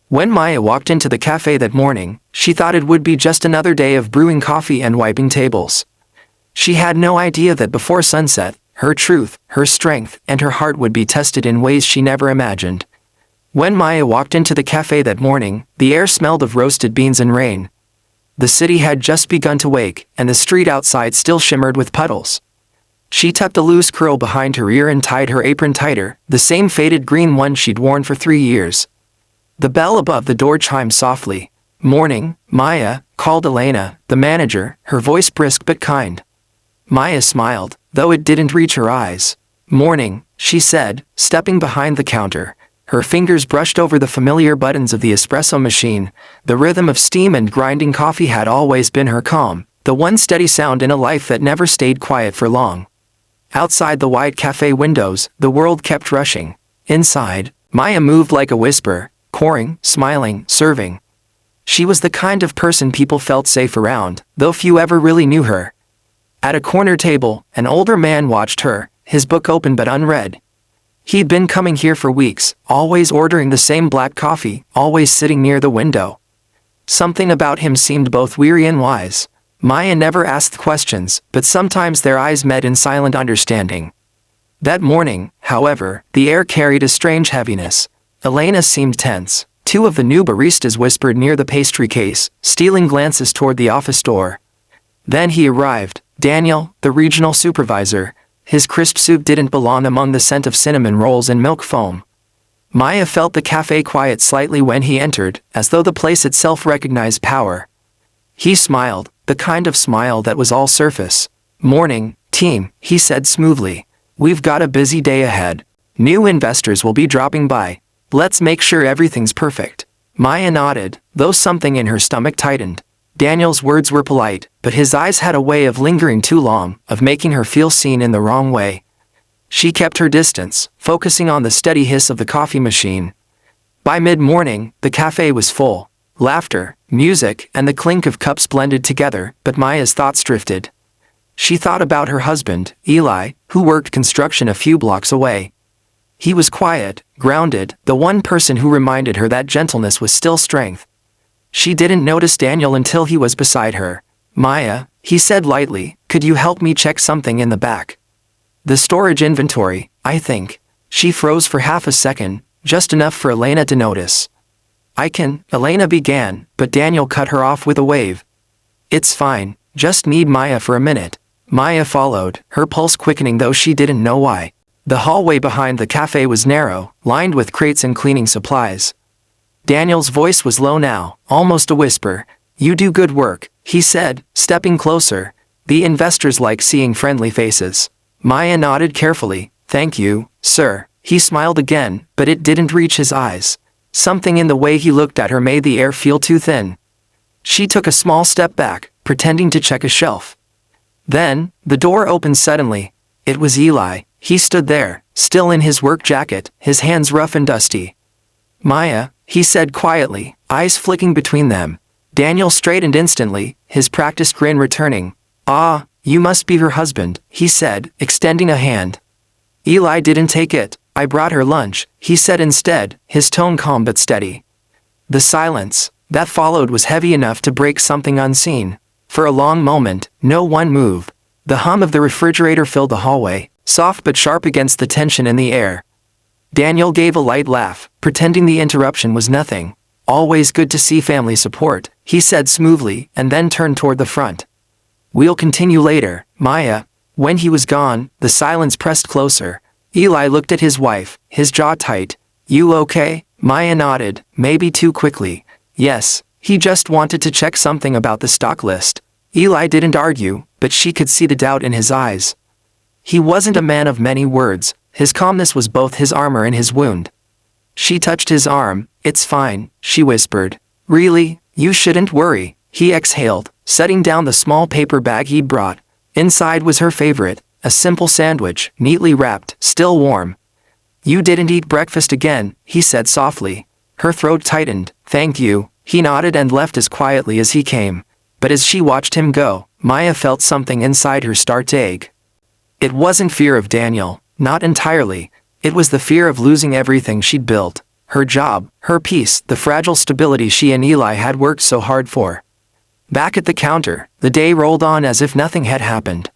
When Maya walked into the cafe that morning, she thought it would be just another day of brewing coffee and wiping tables. She had no idea that before sunset, her truth, her strength, and her heart would be tested in ways she never imagined. When Maya walked into the cafe that morning, the air smelled of roasted beans and rain. The city had just begun to wake, and the street outside still shimmered with puddles. She tucked a loose curl behind her ear and tied her apron tighter, the same faded green one she'd worn for 3 years. The bell above the door chimed softly. "Morning, Maya," called Elena, the manager, her voice brisk but kind. Maya smiled, though it didn't reach her eyes. "Morning," she said, stepping behind the counter. Her fingers brushed over the familiar buttons of the espresso machine. The rhythm of steam and grinding coffee had always been her calm, the one steady sound in a life that never stayed quiet for long. Outside the wide cafe windows, the world kept rushing. Inside, Maya moved like a whisper, pouring, smiling, serving. She was the kind of person people felt safe around, though few ever really knew her. At a corner table, an older man watched her, his book open but unread. He'd been coming here for weeks, always ordering the same black coffee, always sitting near the window. Something about him seemed both weary and wise. Maya never asked questions, but sometimes their eyes met in silent understanding. That morning, however, the air carried a strange heaviness. Elena seemed tense. 2 of the new baristas whispered near the pastry case, stealing glances toward the office door. Then he arrived, Daniel, the regional supervisor. His crisp suit didn't belong among the scent of cinnamon rolls and milk foam. Maya felt the cafe quiet slightly when he entered, as though the place itself recognized power. He smiled, the kind of smile that was all surface. "Morning, team," he said smoothly. "We've got a busy day ahead. New investors will be dropping by. Let's make sure everything's perfect." Maya nodded, though something in her stomach tightened. Daniel's words were polite, but his eyes had a way of lingering too long, of making her feel seen in the wrong way. She kept her distance, focusing on the steady hiss of the coffee machine. By mid-morning, the cafe was full. Laughter, music, and the clink of cups blended together, but Maya's thoughts drifted. She thought about her husband, Eli, who worked construction a few blocks away. He was quiet, grounded, the one person who reminded her that gentleness was still strength. She didn't notice Daniel until he was beside her. "Maya," he said lightly, "could you help me check something in the back? The storage inventory, I think." She froze for half a second, just enough for Elena to notice. "I can," Elena began, but Daniel cut her off with a wave. "It's fine, just need Maya for a minute." Maya followed, her pulse quickening though she didn't know why. The hallway behind the cafe was narrow, lined with crates and cleaning supplies. Daniel's voice was low now, almost a whisper. "You do good work," he said, stepping closer. "The investors like seeing friendly faces." Maya nodded carefully. "Thank you, sir." He smiled again, but it didn't reach his eyes. Something in the way he looked at her made the air feel too thin. She took a small step back, pretending to check a shelf. Then, the door opened suddenly. It was Eli. He stood there, still in his work jacket, his hands rough and dusty. "Maya," he said quietly, eyes flicking between them. Daniel straightened instantly, his practiced grin returning. "Ah, you must be her husband," he said, extending a hand. Eli didn't take it. "I brought her lunch," he said instead, his tone calm but steady. The silence that followed was heavy enough to break something unseen. For a long moment, no one moved. The hum of the refrigerator filled the hallway, soft but sharp against the tension in the air. Daniel gave a light laugh, pretending the interruption was nothing. "Always good to see family support," he said smoothly, and then turned toward the front. "We'll continue later, Maya." When he was gone, the silence pressed closer. Eli looked at his wife, his jaw tight. "You okay?" Maya nodded, maybe too quickly. "Yes, he just wanted to check something about the stock list." Eli didn't argue, but she could see the doubt in his eyes. He wasn't a man of many words. His calmness was both his armor and his wound. She touched his arm. "It's fine," she whispered. "Really, you shouldn't worry," he exhaled, setting down the small paper bag he'd brought. Inside was her favorite, a simple sandwich, neatly wrapped, still warm. "You didn't eat breakfast again," he said softly. Her throat tightened. "Thank you." He nodded and left as quietly as he came. But as she watched him go, Maya felt something inside her start to ache. It wasn't fear of Daniel, not entirely. It was the fear of losing everything she'd built. her job, her peace, the fragile stability she and Eli had worked so hard for. Back at the counter, the day rolled on as if nothing had happened.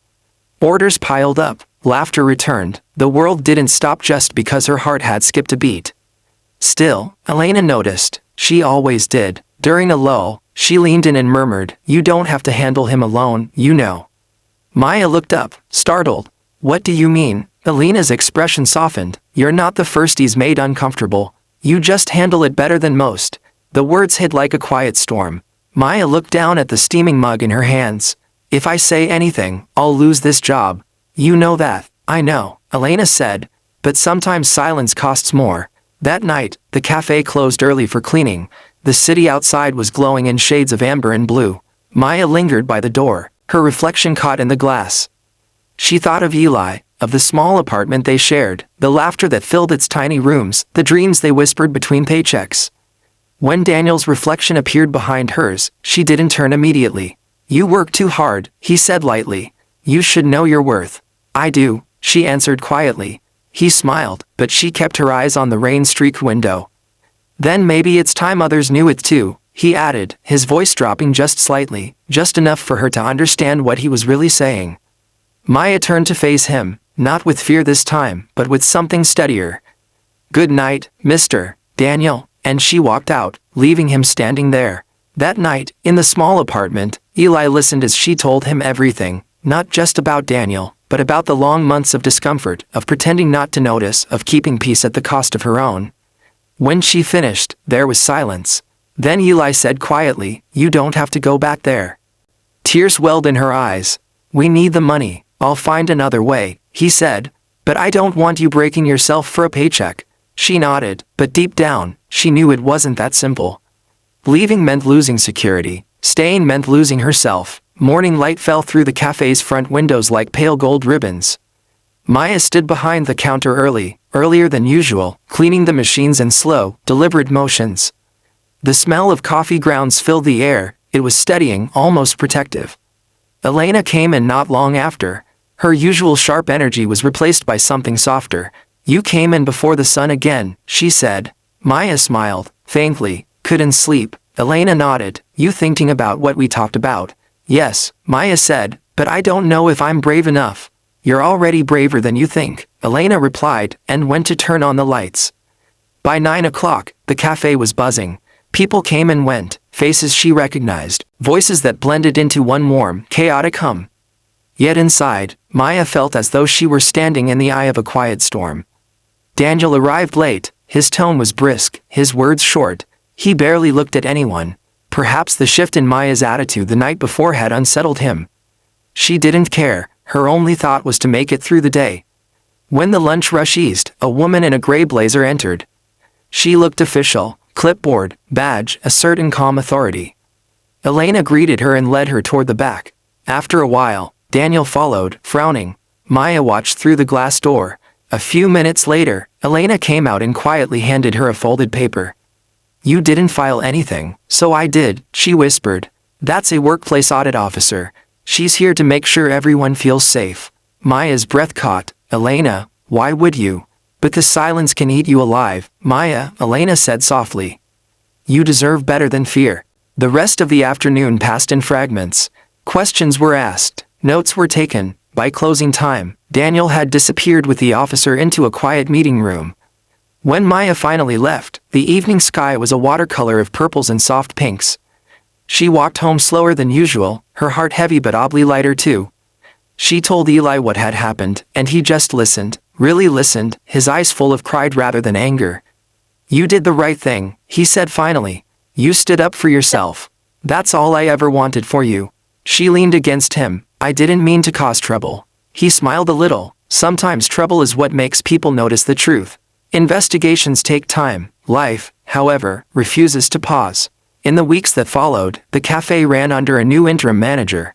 Orders piled up, laughter returned, the world didn't stop just because her heart had skipped a beat. Still, Elena noticed, she always did, during a lull, she leaned in and murmured, "You don't have to handle him alone, you know." Maya looked up, startled. "What do you mean?" Elena's expression softened. "You're not the first he's made uncomfortable. You just handle it better than most." The words hid like a quiet storm. Maya looked down at the steaming mug in her hands. "If I say anything, I'll lose this job. You know that." "I know," Elena said, "but sometimes silence costs more." That night, the cafe closed early for cleaning. The city outside was glowing in shades of amber and blue. Maya lingered by the door, her reflection caught in the glass. She thought of Eli, of the small apartment they shared, the laughter that filled its tiny rooms, the dreams they whispered between paychecks. When Daniel's reflection appeared behind hers, she didn't turn immediately. "You work too hard," he said lightly. "You should know your worth." "I do," she answered quietly. He smiled, but she kept her eyes on the rain-streaked window. "Then maybe it's time others knew it too," he added, his voice dropping just slightly, just enough for her to understand what he was really saying. Maya turned to face him, not with fear this time, but with something steadier. "Good night, Mr. Daniel," and she walked out, leaving him standing there. That night, in the small apartment, Eli listened as she told him everything, not just about Daniel, but about the long months of discomfort, of pretending not to notice, of keeping peace at the cost of her own. When she finished, there was silence. Then Eli said quietly, "You don't have to go back there." Tears welled in her eyes. "We need the money, I'll find another way," he said. "But I don't want you breaking yourself for a paycheck." She nodded, but deep down, she knew it wasn't that simple. Leaving meant losing security. Staying meant losing herself. Morning light fell through the cafe's front windows like pale gold ribbons. Maya stood behind the counter earlier than usual, cleaning the machines in slow, deliberate motions. The smell of coffee grounds filled the air, it was steadying, almost protective. Elena came in not long after. Her usual sharp energy was replaced by something softer. "You came in before the sun again," she said. Maya smiled, faintly. "Couldn't sleep." Elena nodded. "You thinking about what we talked about?" "Yes," Maya said, "but I don't know if I'm brave enough." "You're already braver than you think," Elena replied, and went to turn on the lights. By 9 o'clock, the cafe was buzzing. People came and went, faces she recognized, voices that blended into one warm, chaotic hum. Yet inside, Maya felt as though she were standing in the eye of a quiet storm. Daniel arrived late, his tone was brisk, his words short. He barely looked at anyone. Perhaps the shift in Maya's attitude the night before had unsettled him. She didn't care, her only thought was to make it through the day. When the lunch rush eased, a woman in a gray blazer entered. She looked official, clipboard, badge, a certain calm authority. Elena greeted her and led her toward the back. After a while, Daniel followed, frowning. Maya watched through the glass door. A few minutes later, Elena came out and quietly handed her a folded paper. "You didn't file anything." "So I did," she whispered. "That's a workplace audit officer. She's here to make sure everyone feels safe." Maya's breath caught. "Elena, why would you?" "But the silence can eat you alive, Maya," Elena said softly. "You deserve better than fear." The rest of the afternoon passed in fragments. Questions were asked, notes were taken. By closing time, Daniel had disappeared with the officer into a quiet meeting room. When Maya finally left, the evening sky was a watercolor of purples and soft pinks. She walked home slower than usual, her heart heavy but oddly lighter too. She told Eli what had happened, and he just listened, really listened, his eyes full of pride rather than anger. "You did the right thing," he said finally. "You stood up for yourself. That's all I ever wanted for you." She leaned against him. "I didn't mean to cause trouble." He smiled a little. Sometimes trouble is what makes people notice the truth. Investigations take time. Life, however, refuses to pause. In the weeks that followed, the cafe ran under a new interim manager.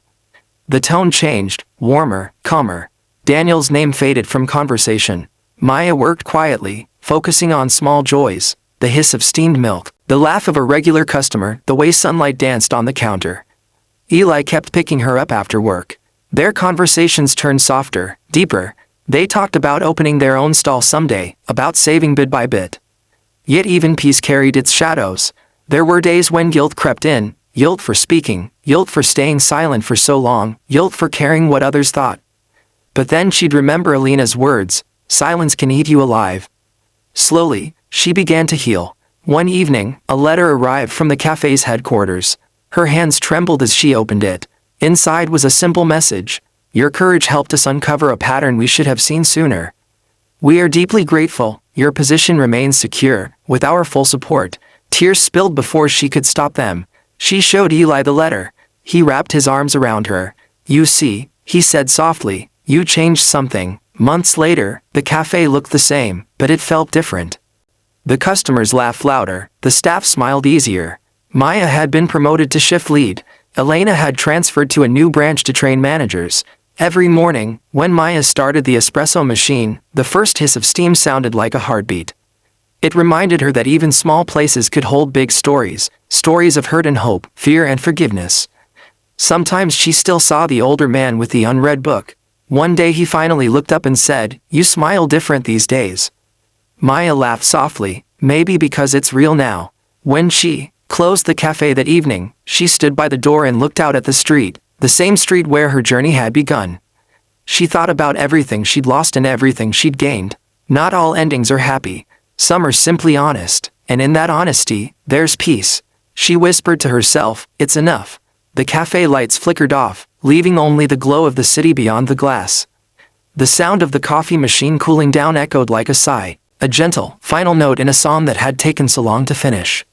The tone changed, warmer, calmer. Daniel's name faded from conversation. Maya worked quietly, focusing on small joys, the hiss of steamed milk, the laugh of a regular customer, the way sunlight danced on the counter. Eli kept picking her up after work. Their conversations turned softer, deeper. They talked about opening their own stall someday, about saving bit by bit. Yet even peace carried its shadows. There were days when guilt crept in, guilt for speaking, guilt for staying silent for so long, guilt for caring what others thought. But then she'd remember Alina's words, "Silence can eat you alive." Slowly, she began to heal. One evening, a letter arrived from the cafe's headquarters. Her hands trembled as she opened it. Inside was a simple message: "Your courage helped us uncover a pattern we should have seen sooner. We are deeply grateful. Your position remains secure, with our full support." Tears spilled before she could stop them. She showed Eli the letter. He wrapped his arms around her. "You see," he said softly, "you changed something." Months later, the cafe looked the same, but it felt different. The customers laughed louder, the staff smiled easier. Maya had been promoted to shift lead. Elena had transferred to a new branch to train managers. Every morning, when Maya started the espresso machine, the first hiss of steam sounded like a heartbeat. It reminded her that even small places could hold big stories, stories of hurt and hope, fear and forgiveness. Sometimes she still saw the older man with the unread book. One day he finally looked up and said, "You smile different these days." Maya laughed softly, maybe because it's real now. When she closed the cafe that evening, she stood by the door and looked out at the street, the same street where her journey had begun. She thought about everything she'd lost and everything she'd gained. Not all endings are happy. Some are simply honest, and in that honesty, there's peace. She whispered to herself, "It's enough." The cafe lights flickered off, leaving only the glow of the city beyond the glass. The sound of the coffee machine cooling down echoed like a sigh, a gentle, final note in a song that had taken so long to finish.